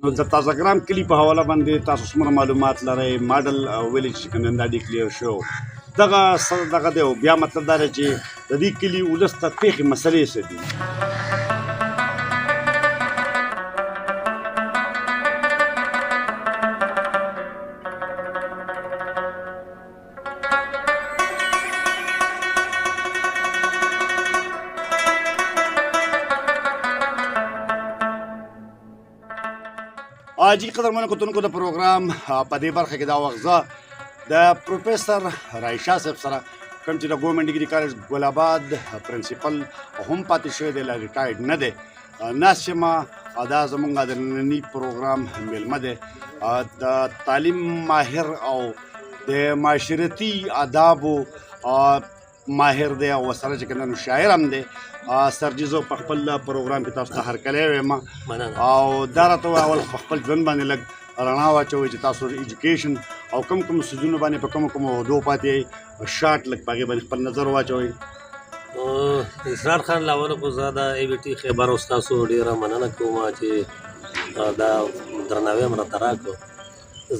نو د تازه ګرام کلي په حواله باندې تاسو څومره معلومات لرئ؟ ماډل ویلج چې کوم دا ډیکلیئر شو دغه دی، بیا مطلب دا دی چې د دې کلي ولس ته پېښې مسلې څه دي؟ جی قدرمنو کتونکو د پروګرام په دې برخه کې دا وغځه د پروفیسر رایشا صاحب سره کوم چې د ګورنمنټ ډیګري کالج ګل آباد پرنسپل هم پاتې شوی دی، لا ریټایرډ نه دی. ناست یم دا زموږ د ننني پروګرام میلمه دی، د تعلیم ماهر او د معاشرتي آدابو ماهر دی او ورسره چې کوم شاعر هم دی. سرجیزو په خپل پروګرام کې تاسو ته هرکلی وایم او دا راته اول په خپل ژوند باندې لږ رڼا واچوئ چې تاسو ایجوکیشن او کوم څیزونو باندې په کومو عهدو پاتې یئ، شارټ لږ په هغې باندې خپل نظر واچوئ. اسرار خان لاول خو زه د ای بي ټي خیبر او ستاسو ډېره مننه کوم چې دا درناوی م راته راکړو.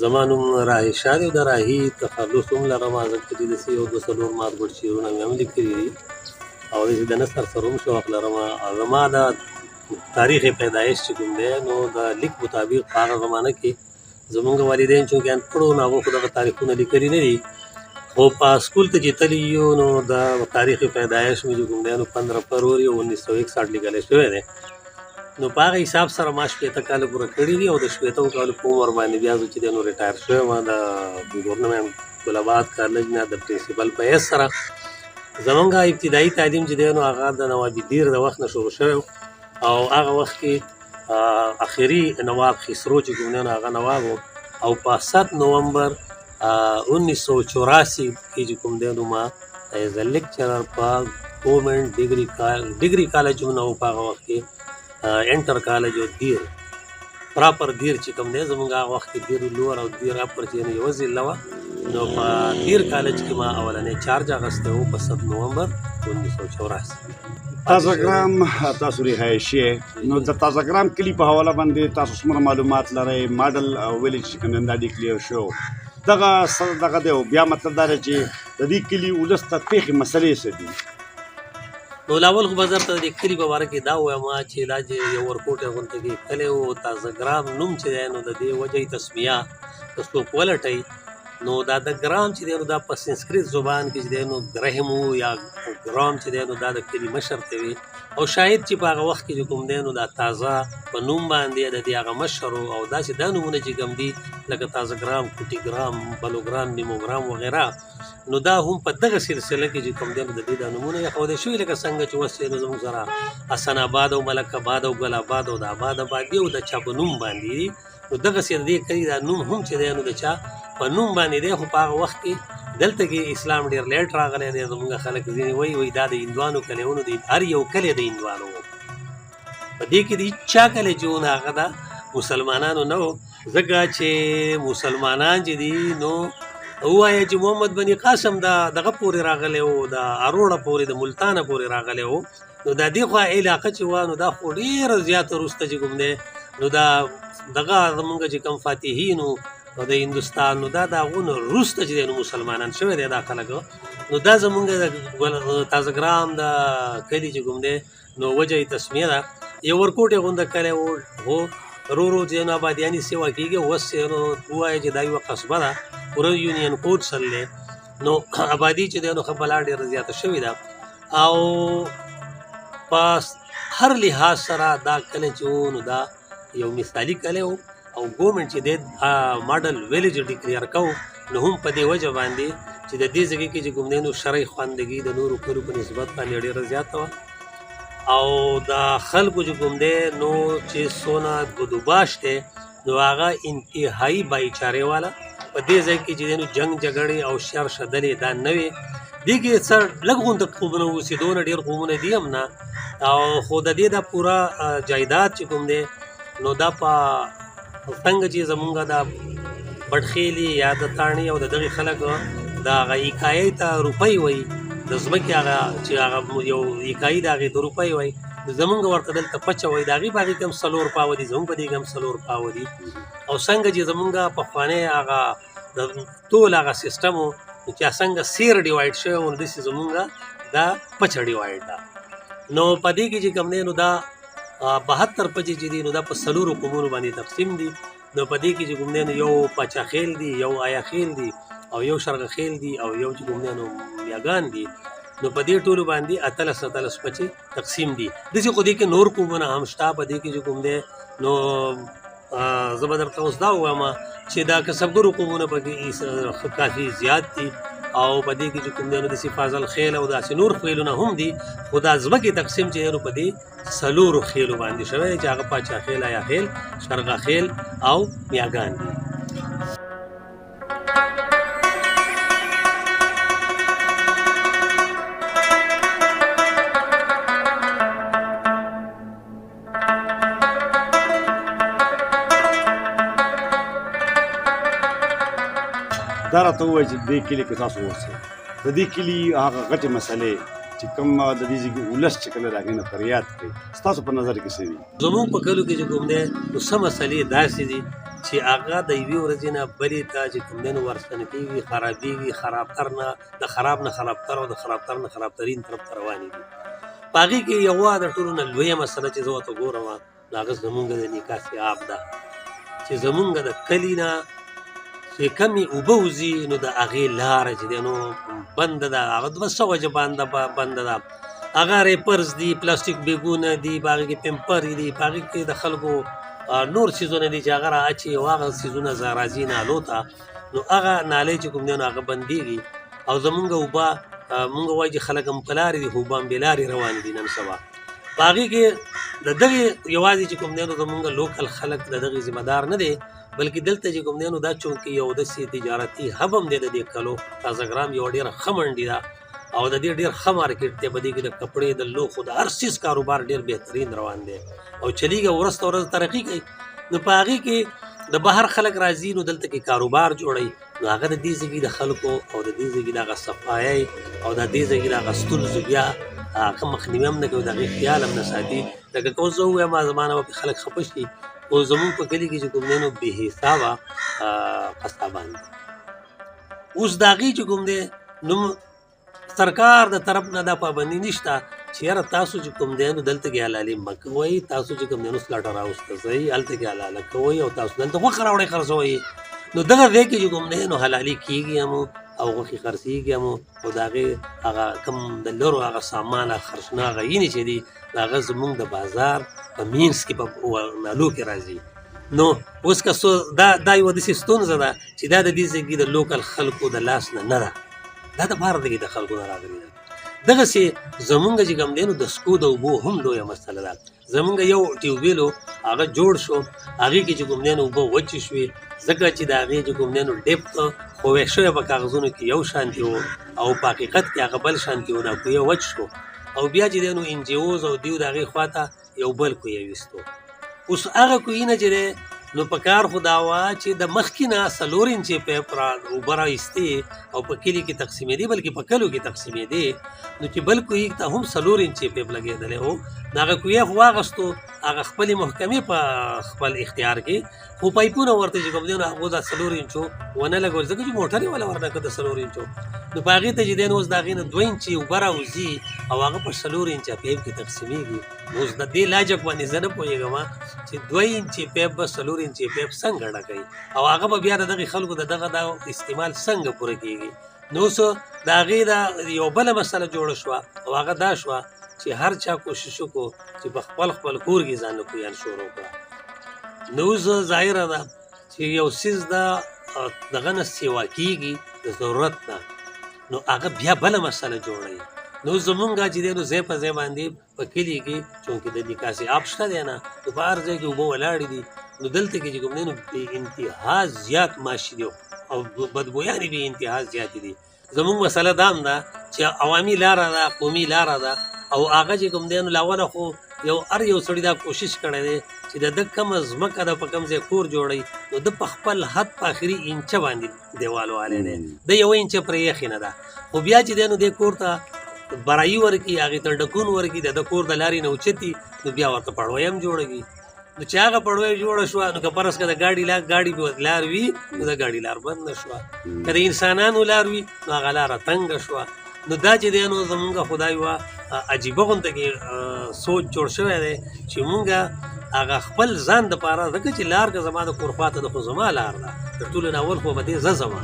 زما نوم راهي شاه دی او د راهي تخلص هم لرم. ځکه چې داسې یو دوه څلور مات ګوډ شعرونه مې هم لیکلي دي او داسې د نثر سره هم شوق لرم. زما د تاریخ پیدایش چې کوم دی نو د لیک مطابق په هغه زمانه کې زمونږ والدین چونکې انپړ وو نو هغو خو دغه تاریخونه لیکلي نه دي، خو په سکول ته چې تللي یو نو د تاریخ پیدایش مې چې کوم دی نو 15 فروری 1961 لیکلی شوی دی. نو په هغه حساب سره ما 80 کاله پوره کړي دي او د 80 کالو په عمر باندې بیا زه چې دی نو ریټایر شوی یم د ګورنمنټ ګل آباد کالج نه د پرنسپل په حیث سره. زمونږ ابتدایي تعلیم چې دی نو هغه د نواب دیر د وخت نه شروع شوی او هغه وخت کې اخري نواب خسرو چې کوم دی نو هغه نواب و او په 7 نومبر 1984 کې چې کوم دی نو ما ایز ا لیکچرر په ګورنمنټ ډیګري کالج نو په هغه وخت کې انټر کالج او دیر پراپر دیر چې کوم دی زمونږ هغه وخت کې دیر لور او دیر اپر چې یوه ضلع وه نو په دیر کالج کې ما اولنی چارج اخیستی و په 7 نومبر 1984. تازه ګرام تاسو رهایشي نو د تازه ګرام کلي په حواله باندې تاسو څومره معلومات لرئ؟ ماډل ویلج چې کوم دا ډیکلیئر شو دغه دی، بیا مطلب دا دی چې د دې کلي ولس ته پېښې مسلې څه دي؟ نو لاول خو به درته د کلي په باره کې دا ووایم چې دا چې یو ورکوټی غونته کې کلی و تازه ګرام نوم چې دی نو د دې وجه تسمیه که څوک ولټئ نو دا د ګرام چې دی نو دا په سنسکریت زبان کې چې دی نو ګرهم و یا ګرام چې دی نو دا د کلي مشر ته وي او شاید چې په هغه وخت کې چې کوم دی نو دا تازه په نوم باندې د دې هغه مشر و او داسې دا نومونه چې کوم دي لکه تازه ګرام، کوټي ګرام، بلوګرام، نیموګرام وغیره نو دا هم په دغه سلسله کې چې کوم دی نو د دې دا نومونه ایښودی شوي لکه څنګه چې اوس نو زموږ سره حسن آباد او ملک آباد او ګل آباد او د آباد آبادي او د چا په نوم باندې نو دغسې د دې کلي دا نوم هم چې دی نو د چا په نوم باندې دی، خو په هغه وخت کې دلته کې اسلام ډېر لیټ راغلی دی. زموږ خلک ځینې وایي دا د هندوانو کلی و نو هر یو کلی د هندوانو و، په دې کې د چا کلی چې و نو هغه د مسلمانانو نه و. ځکه چې مسلمانان چې دي نو ووایه چې محمد بني قاسم دغه پورې راغلی و، د اروړه پورې د ملتانه پورې راغلی و نو د دې خوا علاقه چې وه نو دا خو ډېره زیاته وروسته چې کوم دی نو دا دغه زمونږ چې کوم فاتحین و د هندوستان نو دا د هغو نه وروسته چې دی نو مسلمانان شوی دی دا خلک نو دا زمونږ د تازه ګرام د کلي چې کوم دی نو وجه یې تسمیه ده. یو ورکوټی غونده کلی و هو رو رو چې نو آبادیانې سیوا کېږي اوس نو ووایه چې دا یوه قصبه ده پوره یونین کوډ سره دی نو آبادي چې دی نو ښه بلا ډېره زیاته شوې ده او په هر لحاظ سره دا کلی چې و نو دا یو مثالي کلی و او ګورنمنټ چې دی ماډل ویلج ډیکلیئر کو نو هم په دې وجه باندې چې د دې ځای کې چې کوم دی نو شرعي خواندګي د نورو کلو په نسبت باندې ډېره زیاته وه او د خلکو چې کوم دی نو چې څونه ګدوباش دی نو هغه انتهایي بایچارې والا په دې ځای کې چې دی نو جنګ جګړې او شر شدلې دا نه وې. دې کې څه لږ غونته خوبونه اوسېدونه ډېر خوبونه دي هم نه او خو د دې دا پوره جایداد چې کوم دی نو دا په څنګه چې زمونږ د بټخیلي یا د تاڼي او د دغې خلک د هغه ایکایي ته روپۍ وایي د ځمکې هغه چې هغه یو ایکایي د هغې ته روپۍ وایي زمونږ ورته دلته پچه وایي د هغې په هغې کې هم 4 پاوه دي زمونږ په دې کې هم 4 پاوه دي او څنګه چې زمونږ پخوانی هغه د ټول هغه سیسټم و چې څنګه سیر ډیوایډ شوی و داسې زمونږ دا پچه ډیوایډ ده نو په دې کې چې کوم دی نو دا 72 پچې چې دي نو دا په 4 قومونو باندې تقسیم دي نو په دې کې چې کوم دی نو یو پچه خیل دي یو آیا خیل دي او یو شرغه خیل دي او یو چې کوم دی نو میاګان دي نو په دې ټولو باندې 18 پچې تقسیم دي داسې خو دې کې نور قومونه هم شته په دې کې چې کوم دی نو زه به درته اوس دا ووایم چې دا کسبګرو قومونه پکې کافي زیات دي او په دې کې چې کوم دی نو داسې فاضل خیل او داسې نور خیلونه هم دي خو دا ځمکې تقسیم چې دی نو په دې 4 خیلو باندې شوی چې هغه پاچا خیل آیا خیل شرغه خیل او میاګان دي دا راته ووایي چې دې کلي کې تاسو اوسئ د دې کلي هغه غټې مسلې چې کوم د دې ځای ولس چې کله د هغې نه فریاد کوي ستاسو په نظر کې څه دي زموږ په کلو کې چې کوم دی نو څه مسلې داسې دي چې هغه د یوې ورځې نه بلې ته چې کوم دی نو ورستنه کېږي خرابېږي خرابتر نه د خراب نه خرابتر او د خرابتر نه خرابترین طرف ته روانې دي په هغې کې یوه د ټولو نه لویه مسله چې زه ورته ګورم نو هغه زمونږ د نکاح آب ده چې زمونږ د کلي نه چې کمې اوبه وځي نو د هغې لاره چې دی نو بنده ده هغه 200 وجه بنده ده هغه ریپرز دي پلاستیک بیګونه دي په هغې کې پمپرې دي په هغې کې د خلکو نور څیزونه دي چې هغه رااچي او هغه څیزونه راځي نالو ته نو هغه نالۍ چې کوم دی نو هغه بندېږي او زمونږ اوبه مونږ وایي چې خلک هم په لارې دي خو اوبه هم بې لارې روان دي نن سبا په هغې کې د دغې یوازې چې کوم دی نو زمونږ لوکل خلک د دغې ذمه دار نه دی بلکې دلته چې کوم دی نو دا چونکې یو داسې تجارتي هب هم دی د دې کلو تازه ګرام یو ډېره ښه منډي ده او د دې ډېر ښه مارکیټ دی په دې کې د کپړې د لوښو د هر څیز کاروبار ډېر بهترین روان دی او چلیږي ورځ ته ورځ ترقي کوي نو په هغې کې د بهر خلک راځي نو دلته کې کاروبار جوړوي نو هغه د دې ځای د خلکو او د دې ځای د هغه صفایۍ او د دې ځای د هغه ستونزو بیا هغه مخنیوي هم نه کوي د هغې خیال هم نه ساتي لکه که اوس زه ووایم زمانه به خلک خفه شي او زمونږ په کلي کې چې کوم دی نو بې حسابه قصابان دي اوس د هغې چې کوم دی نو سرکار د طرف نه دا پابندي نشته چې یاره تاسو چې کوم دی نو دلته کې حلالي مه کوئ تاسو چې کوم دی نو سلاټر هاوس ته ځئ هلته کې حلاله کوئ او تاسو دلته غوښه راوړئ خرڅوئ نو دغه ځای کې چې کوم دی نو حلالي کېږي هم او غوښې خرڅېږي هم او د هغې هغه کوم د لرو هغه سامان هغه خرڅونه هغه یینې چې دي هغه زمونږ د بازار په مینس کې په نالو کې راځي نو اوس که دا یوه داسې ستونزه ده چې دا د دې ځای کې د لوکل خلکو د لاس نه نه ده دا د بهر دغې د خلکو نه راغلې ده دغسې زمونږ چې کوم دی نو د سکو د اوبو هم لویه مسله ده زمونږ یو ټیوبویل و هغه جوړ شو هغې کې چې کوم دی نو اوبه وچې شوې ځکه چې د هغې چې کوم دی نو ډیپت خو ویښ شوی په کاغذونو کې یو شانتي و او په حقیقت کې هغه بل شانتي و دا کویه وچ شو او بیا چې دی نو انجیوز او دیو د هغې خواته یو بل کویه ویستو اوس هغه کویونه چې دی نو په کار خو دا وه چې د مخکې نه 4 انچې پیپ اوبه راایستې او په کلي کې تقسیمېدې بلکې په کلو کې تقسیمېدې نو چې بل کویي ته هم 4 انچې پیپ لګېدلی و نو هغه کویه خو واغستو هغه خپلې محکمې په خپل اختیار کې خو پایپونه ورته چې کوم دی نو هغو دا 4 انچو ونه لګول ځکه چې موټر یې وله ورنکړه د 4 انچو نو په هغې ته چې دی نو اوس د هغې نه 2 انچې اوبه راوځي او هغه په 4 انچه پیپ کې تقسیمېږي نو اوس د دې لاجک باندې زه نه پوهېږم چې 2 انچې پیپ به 4 انچې پیپ څنګه ډکوي او هغه به بیا د دغې خلکو د دغه دا استعمال څنګه پوره کېږي نو اوس د هغې دا یو بله مسله جوړه شوه او هغه دا شوه چې هر چا کوشش وکړو چې په خپل کور کې ځان له کویان شروع کړه نو اوس ظاهره ده چې یو څیز دغه نه سیوا کېږي د ضرورت نه نو هغه بیا بله مسله جوړوي نو زمونږ چې دی نو ځای په ځای باندې په کلي کې چونکې د نکاسې آب شته دی نه نو په هر ځای کې اوبه ولاړې دي نو دلته کې چې کوم دی نو بې انتها زیات ماشي دي او بدبویانې بې انتها زیاتې دي زمونږ مسله دا هم ده چې عوامي لاره ده قومي لاره ده او هغه چې کوم دی نو له اوله خو هر یو سړي دا کوشش کړی دی چې د ده کومه ځمکه ده په کوم ځای کور جوړوي نو ده په خپل حد په آخري انچه باندې دیوال والی دی د 1 انچه پرې ایښې نه ده خو بیا چې دی نو دې کور ته برایي ورکړي هغې ته ډکون ورکړي د ده کور د لارې نه اوچتي نو بیا ورته پړوی هم جوړوي نو چې هغه پړوی جوړه شوه نو که فرض که د ګاډي لار وي نو د ګاډي لار بنده شوه که د انسانانو لار وي نو هغه لاره تنګه شوه نو دا چې دی نو زمونږ خدای یوه عجیبه غونته کې سوچ جوړ شوی دی چې مونږ هغه خپل ځان دپاره ځکه چې لار که زما د کور خواته ده خو زما لار ده تر ټولو نه اول خو به دې زه ځمه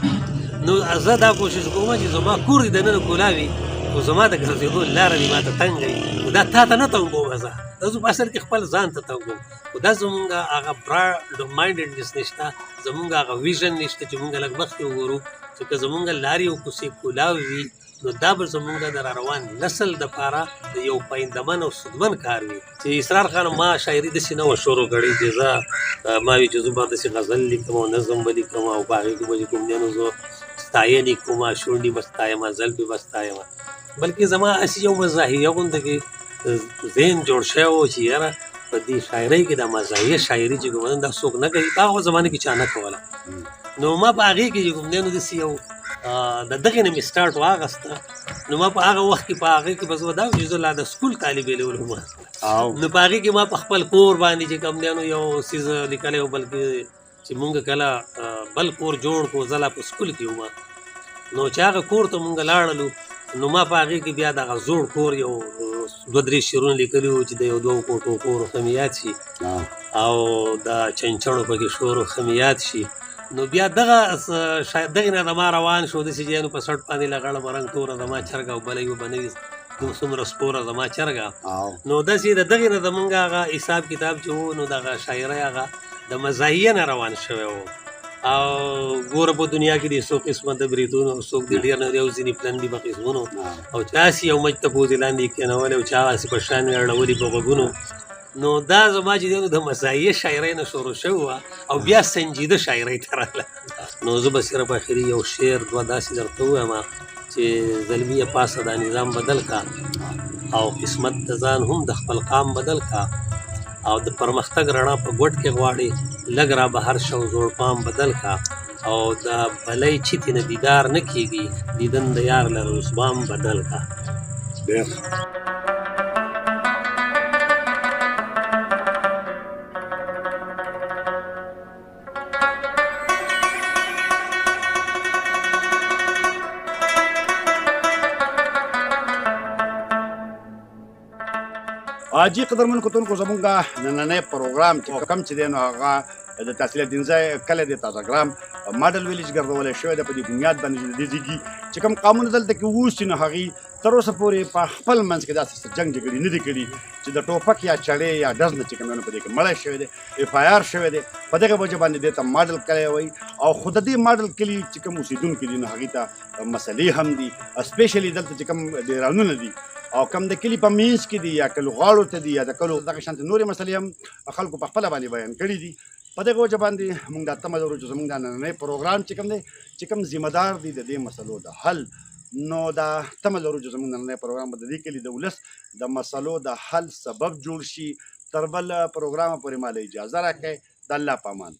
نو زه دا کوشش کوم چې زما کور دې دننه کولاوي خو زما د ګرځېدو لاره دې ما ته تنګه وي نو دا تا ته نه تنګوم زه دا زه په اصل کې خپل ځان ته تنګوم خو دا زمونږ هغه براډ مایندډنس نشته زمونږ هغه ویژن نشته چې مونږ لږ مخکې وګورو چې که زمونږ لارې او کوڅې کولاوي وي نو دا به زمونږ د راروان نسل دپاره د یو پایندمن او سودمن کار وي چې اسرار خان ما شاعري داسې نه وه شروع کړې چې زه ما وي چې زه به داسې غزل لیکم او نظم به لیکم او په هغې کې به چې کوم دی نو زه ستاینې کوم شونډې به ستایم زلفې به ستایم بلکې زما هسې یو مزاحیه غونته کې ذهن جوړ شوی و چې یاره په دې شاعرۍ کې دا مزاحیه شاعري چې کوم دا څوک نه کوي په هغه زمانه کې چا نه کوله نو ما په هغې کې چې کوم دی نو داسې یو د دغې نه مې سټارټ واخیسته نو ما په هغه وخت کې په هغې کې بس دا چې زه لا د سکول طالب علم وم نو په هغې کې ما په خپل کور باندې چې کوم دی نو یو څیز لیکلی و بلکې چې مونږ کله بل کور جوړ کړو زه لا په سکول کې وم نو چې هغه کور ته مونږ لاړلو نو ما په هغې کې بیا دغه زوړ کور یو 2-3 شعرونه لیکلي وو چې د یو 2 کوټو کور ښه مې یاد شي او د چنچڼو پکې شور ښه مې یاد شي نو بیا دغې نه د ما روان شو داسې چې نو په سټ باندې لغړه به رنګ توره زما چرګه او بله یوه به نه وي نو څومره سپوره زما چرګه نو داسې د دغې نه زمونږ هغه حساب کتاب چې و نو دغه شاعرۍ هغه د مزاحیه نه روان شوی و او ګوره په دنیا کې دي څو قسمه د بریتونو څوک د ډېر نه یو ځینې پلن دي په قسمونو او چا هسې یو مچ ته پوزې لاندې کېنولی او چا هسې په شان یې اړولي په غوږونو نو دا زما چې دی نو د مزاحیه شاعرۍ نه شروع شوې وه او بیا سنجیده شاعرۍ ته راغله نو زه به صرف اخري یو شعر دوه داسې درته ووایم چې زلمیه پاسه دا نظام بدل کا او قسمت د ځان هم د خپل قام بدل کا او د پرمختګ رڼا په ګوټ کې غواړي لږ را بهر شو زوړ پام بدل کا او د بلۍ چیتې نه دیدار نه کېږي دیدن د یار له رسوام بدل کا حاجي قدرمن کتونکو زمونږ نننی پروګرام چې کم چې دی نو هغه د تحصیل دینځای کله د تازهګرام ماډل ویلیج ګرځولی شوی دی په دې بنیاد باندې چې د دې ځیږي چې کوم قامونه دلته کې اوسي نو هغې تر اوسه پورې په خپل منځ کې داسې جنګ جګړې نه دي کړي چې د ټوپک یا چړې یا ډز نه چې کوم په دې کې مړی شوی دی FIR شوی دی په دغه وجه باندې دې ته ماډل کلی وایي او خو د دې ماډل کلي چې کوم اوسېدونکي دي نو هغې ته مسلې هم دي سپیشلي دلته چې کوم ډیرانونه دي او کم د کلي په مینځ کې دي یا کلو غاړو ته دي یا د کلو دغه شانتې نورې مسلې هم خلکو په خپله باندې بیان کړي دي په دغه وجه باندې موږ دا تمه لرو چې زموږ دا نننی پروګرام چې کوم دی چې کوم ذمه دار دي د دې مسلو د حل نو دا تمه لرو چې زموږ نننی پروګرام به د دې کلي د ولس د مسلو د حل سبب جوړ شي تر بل پروګرامه پورې ما له اجازه راکړئ د الله په امان